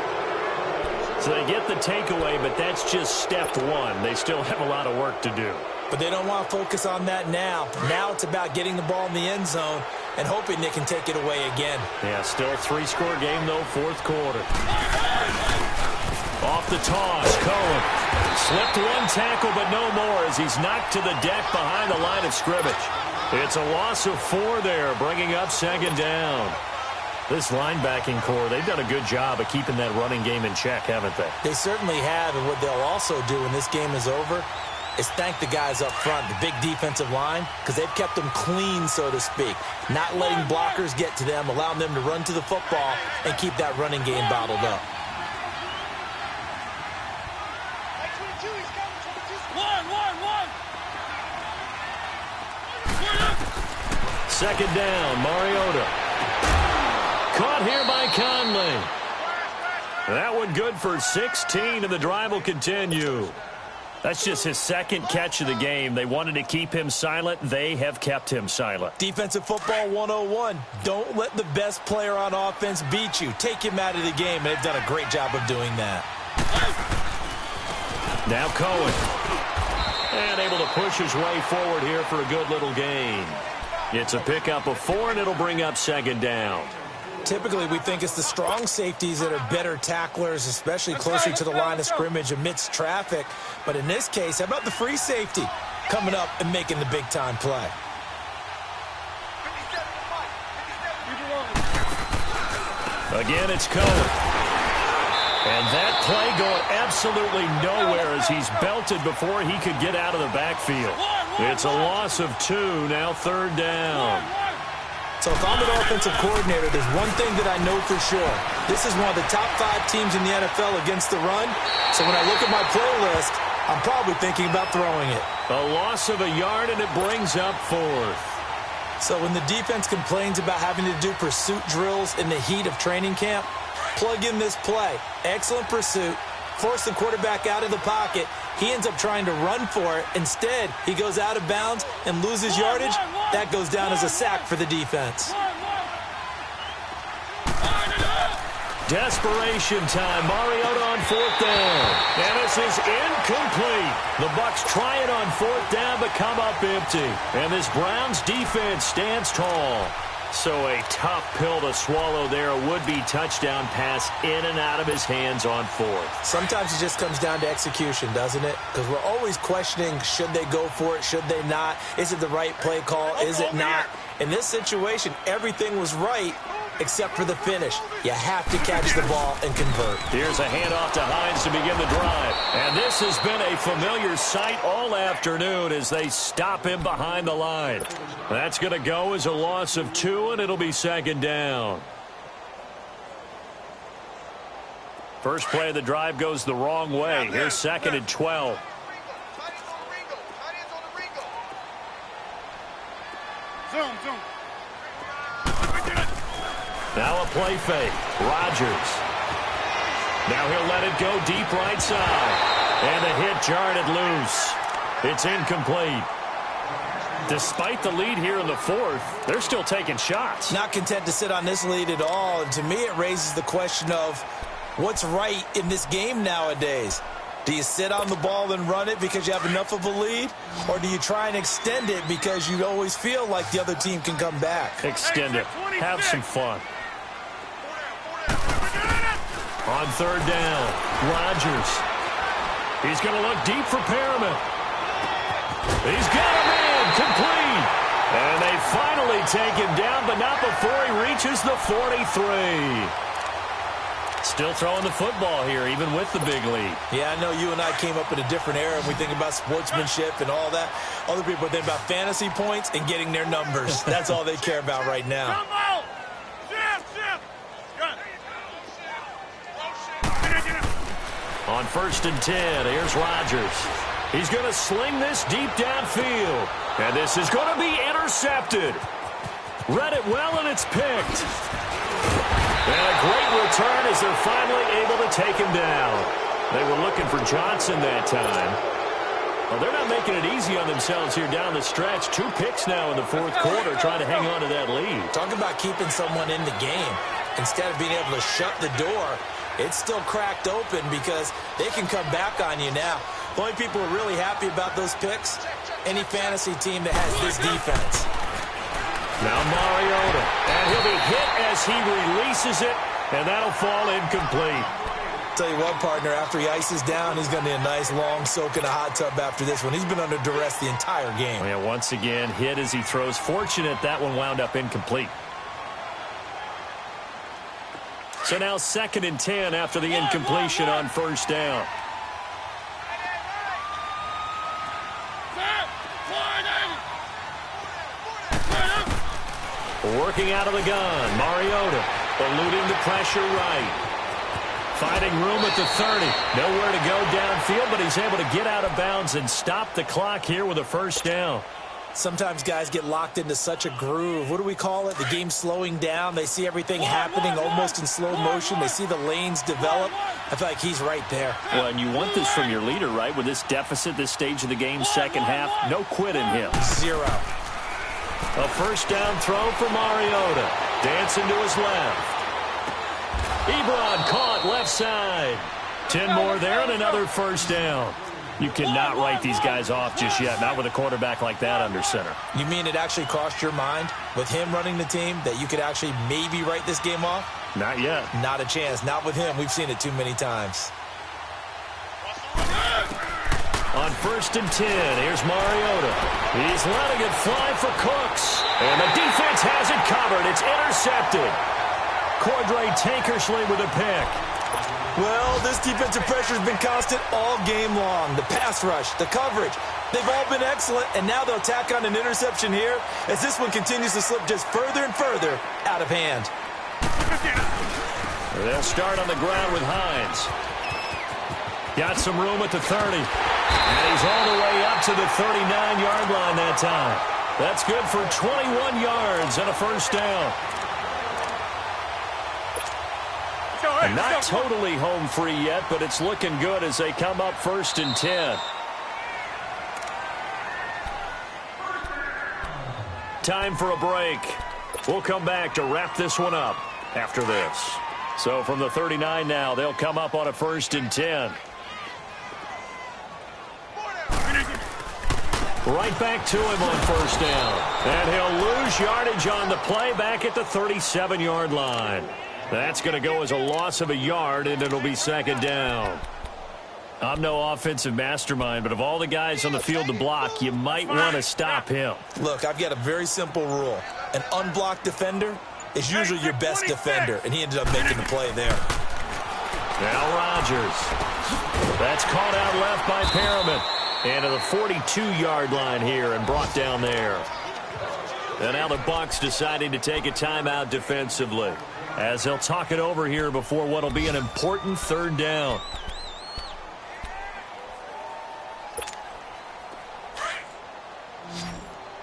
So they get the takeaway, but that's just step 1. They still have a lot of work to do. But they don't want to focus on that now. Now it's about getting the ball in the end zone and hoping they can take it away again. Yeah, still a 3-score game, though, 4th quarter. Off the toss, Cohen. Slipped 1 tackle, but no more as he's knocked to the deck behind the line of scrimmage. It's a loss of 4 there, bringing up 2nd down. This linebacking core, they've done a good job of keeping that running game in check, haven't they? They certainly have, and what they'll also do when this game is over is thank the guys up front, the big defensive line, because they've kept them clean, so to speak. Not letting blockers get to them, allowing them to run to the football and keep that running game bottled up. Second down, Mariota. Caught here by Conley. That one good for 16, and the drive will continue. That's just his 2nd catch of the game. They wanted to keep him silent. They have kept him silent. Defensive football 101. Don't let the best player on offense beat you. Take him out of the game, and they've done a great job of doing that. Now Cohen. And able to push his way forward here for a good little gain. It's a pickup of 4, and it'll bring up 2nd down. Typically, we think it's the strong safeties that are better tacklers, especially closer to the line of scrimmage amidst traffic. But in this case, how about the free safety coming up and making the big-time play? Again, it's Cohen. And that play going absolutely nowhere as he's belted before he could get out of the backfield. It's a loss of 2, now 3rd down. So if I'm an offensive coordinator, there's one thing that I know for sure. This is one of the top 5 teams in the NFL against the run. So when I look at my play list, I'm probably thinking about throwing it. A loss of a yard, and it brings up 4th. So when the defense complains about having to do pursuit drills in the heat of training camp, plug in this play. Excellent pursuit. Force the quarterback out of the pocket. He ends up trying to run for it. Instead, he goes out of bounds and loses yardage. That goes down as a sack for the defense. desperation time. Mariota on 4th down. And this is incomplete. The Bucs try it on 4th down, but come up empty. And this Browns defense stands tall. So a tough pill to swallow there. A would-be touchdown pass in and out of his hands on 4th. Sometimes it just comes down to execution, doesn't it? Because we're always questioning, should they go for it, should they not? Is it the right play call, is it not? In this situation, everything was right except for the finish. You have to catch the ball and convert. Here's a handoff to Hines to begin the drive. And this has been a familiar sight all afternoon as they stop him behind the line. That's going to go as a loss of 2, and it'll be 2nd down. First play of the drive goes the wrong way. Here's 2nd and 12. Zoom. Now a play fake. Rodgers. Now he'll let it go deep right side. And the hit jarred it loose. It's incomplete. Despite the lead here in the 4th, they're still taking shots. Not content to sit on this lead at all. And to me, it raises the question of what's right in this game nowadays. Do you sit on the ball and run it because you have enough of a lead? Or do you try and extend it because you always feel like the other team can come back? Extend it. Have some fun. On 3rd down, Rodgers. He's going to look deep for Perriman. He's got him in, complete. And they finally take him down, but not before he reaches the 43. Still throwing the football here, even with the big lead. Yeah, I know you and I came up in a different era, and we think about sportsmanship and all that. Other people think about fantasy points and getting their numbers. That's all they care about right now. Come out! Shift! Good. On 1st and 10, here's Rodgers. He's going to sling this deep downfield. And this is going to be intercepted. Read it well, and it's picked. And a great return as they're finally able to take him down. They were looking for Johnson that time. Well, they're not making it easy on themselves here down the stretch. 2 picks now in the 4th quarter trying to hang on to that lead. Talk about keeping someone in the game. Instead of being able to shut the door, it's still cracked open because they can come back on you now. The only people who are really happy about those picks, any fantasy team that has this defense. Now Mariota, and he'll be hit as he releases it, and that'll fall incomplete. Tell you what, partner, after he ices down, he's going to need a nice long soak in a hot tub after this one. He's been under duress the entire game. Yeah, once again, hit as he throws. Fortunate that one wound up incomplete. So now 2nd and 10 after the incompletion on 1st down. Working out of the gun, Mariota eluding the pressure right. Finding room at the 30. Nowhere to go downfield, but he's able to get out of bounds and stop the clock here with a 1st down. Sometimes guys get locked into such a groove. What do we call it? The game's slowing down. They see everything happening almost in slow motion. They see the lanes develop. I feel like he's right there. Well, and you want this from your leader, right? With this deficit, this stage of the game, 2nd half, no quit in him. 0. A 1st down throw for Mariota. Dancing to his left. Ebron caught left side. 10 more there and another 1st down. You cannot write these guys off just yet, not with a quarterback like that under center. You mean it actually crossed your mind with him running the team that you could actually maybe write this game off? Not yet. Not a chance. Not with him. We've seen it too many times. On 1st and 10, here's Mariota. He's letting it fly for Cooks. And the defense has it covered. It's intercepted. Cordray Tankersley with a pick. Well, this defensive pressure has been constant all game long. The pass rush, the coverage, they've all been excellent, and now they'll tack on an interception here as this one continues to slip just further and further out of hand. They'll start on the ground with Hines. Got some room at the 30. And he's all the way up to the 39-yard line that time. That's good for 21 yards and a 1st down. And not totally home free yet, but it's looking good as they come up 1st and 10. Time for a break. We'll come back to wrap this one up after this. So from the 39 now, they'll come up on a 1st and 10. Right back to him on 1st down. And he'll lose yardage on the play back at the 37-yard line. That's going to go as a loss of a yard, and it'll be 2nd down. I'm no offensive mastermind, but of all the guys on the field to block, you might want to stop him. Look, I've got a very simple rule. An unblocked defender is usually your best defender, and he ended up making the play there. Now Rodgers. That's caught out left by Perriman. And to the 42-yard line here and brought down there. And now the Bucs deciding to take a timeout defensively, as they'll talk it over here before what will be an important 3rd down.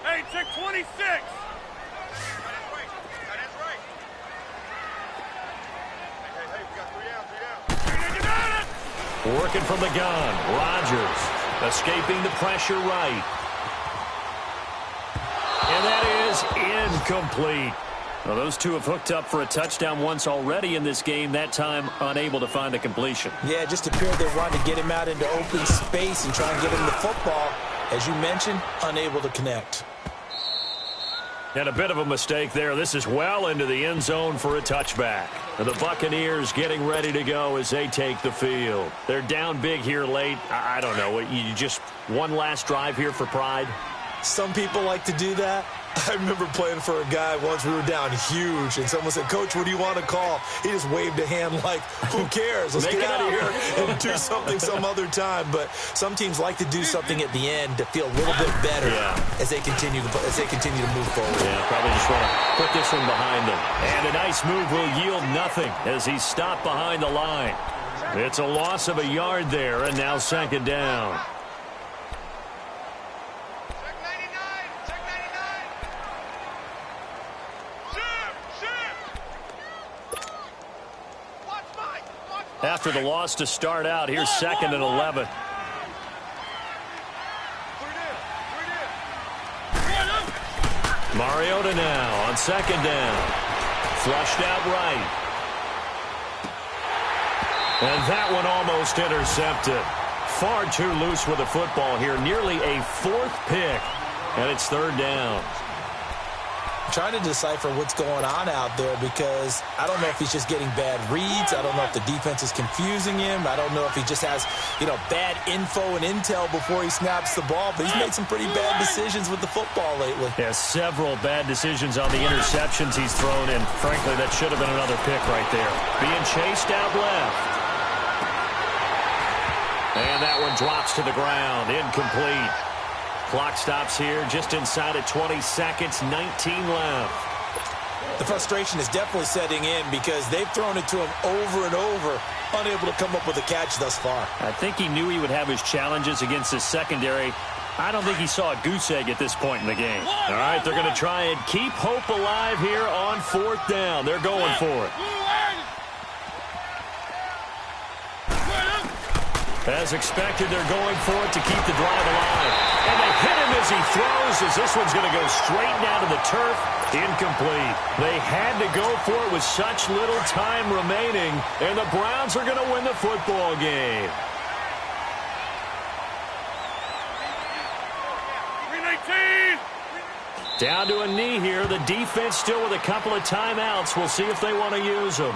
Hey, check 26. Working from the gun. Rodgers escaping the pressure right. And that is incomplete. Well, those two have hooked up for a touchdown once already in this game, that time unable to find the completion. Yeah, just appeared they wanted to get him out into open space and try and get him the football. As you mentioned, unable to connect. And a bit of a mistake there. This is well into the end zone for a touchback. And the Buccaneers getting ready to go as they take the field. They're down big here late. I don't know. You just one last drive here for pride? Some people like to do that. I remember playing for a guy once. We were down huge, and someone said, "Coach, what do you want to call?" He just waved a hand like, "Who cares? Let's get out of here and do something some other time." But some teams like to do something at the end to feel a little bit better as they continue to move forward. Yeah, probably just want to put this one behind them. And a nice move will yield nothing as he's stopped behind the line. It's a loss of a yard there, and now 2nd down. After the loss to start out, here's 2nd and 11. Mariota now on 2nd down. Flushed out right. And that one almost intercepted. Far too loose with the football here. Nearly a 4th pick. And it's 3rd down. Trying to decipher what's going on out there because I don't know if he's just getting bad reads. I don't know if the defense is confusing him. I don't know if he just has, bad info and intel before he snaps the ball. But he's made some pretty bad decisions with the football lately. Yeah, several bad decisions on the interceptions he's thrown, and frankly, that should have been another pick right there. Being chased out left. And that one drops to the ground. Incomplete. Clock stops here just inside of 20 seconds, 19 left. The frustration is definitely setting in because they've thrown it to him over and over, unable to come up with a catch thus far. I think he knew he would have his challenges against his secondary. I don't think he saw a goose egg at this point in the game. All right, they're going to try and keep hope alive here on 4th down. They're going for it. As expected, they're going for it to keep the drive alive. And they hit him as he throws, as this one's going to go straight down to the turf. Incomplete. They had to go for it with such little time remaining, and the Browns are going to win the football game. Down to a knee here. The defense still with a couple of timeouts. We'll see if they want to use them.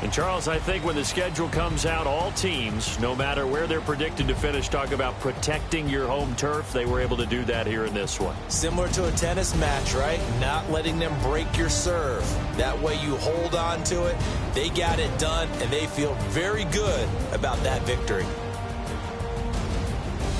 And, Charles, I think when the schedule comes out, all teams, no matter where they're predicted to finish, talk about protecting your home turf. They were able to do that here in this one. Similar to a tennis match, right? Not letting them break your serve. That way you hold on to it. They got it done, and they feel very good about that victory.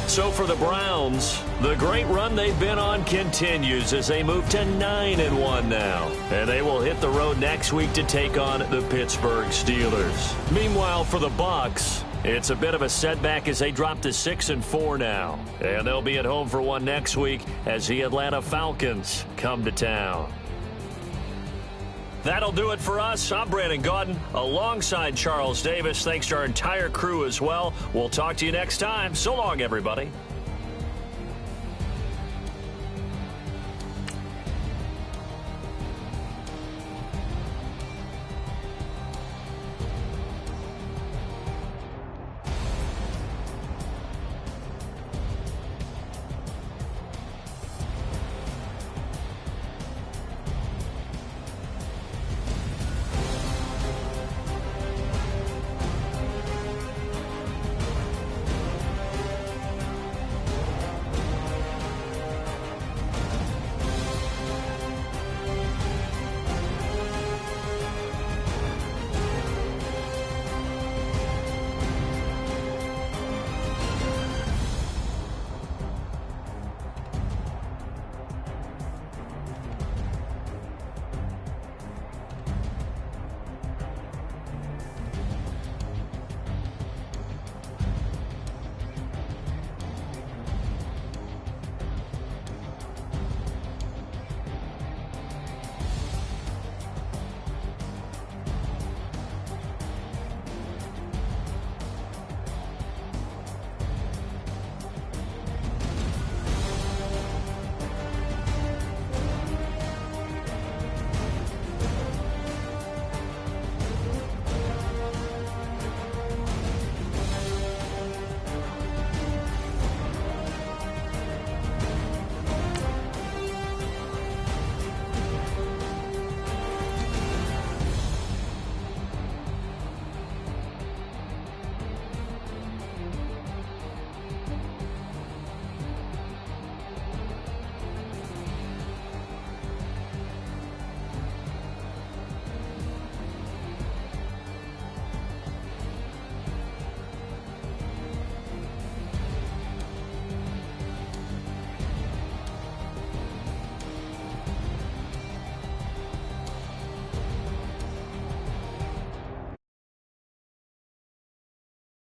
So for the Browns, the great run they've been on continues as they move to 9-1 now. And they will hit the road next week to take on the Pittsburgh Steelers. Meanwhile, for the Bucs, it's a bit of a setback as they drop to 6-4 now. And they'll be at home for one next week as the Atlanta Falcons come to town. That'll do it for us. I'm Brandon Gaudin alongside Charles Davis. Thanks to our entire crew as well. We'll talk to you next time. So long, everybody.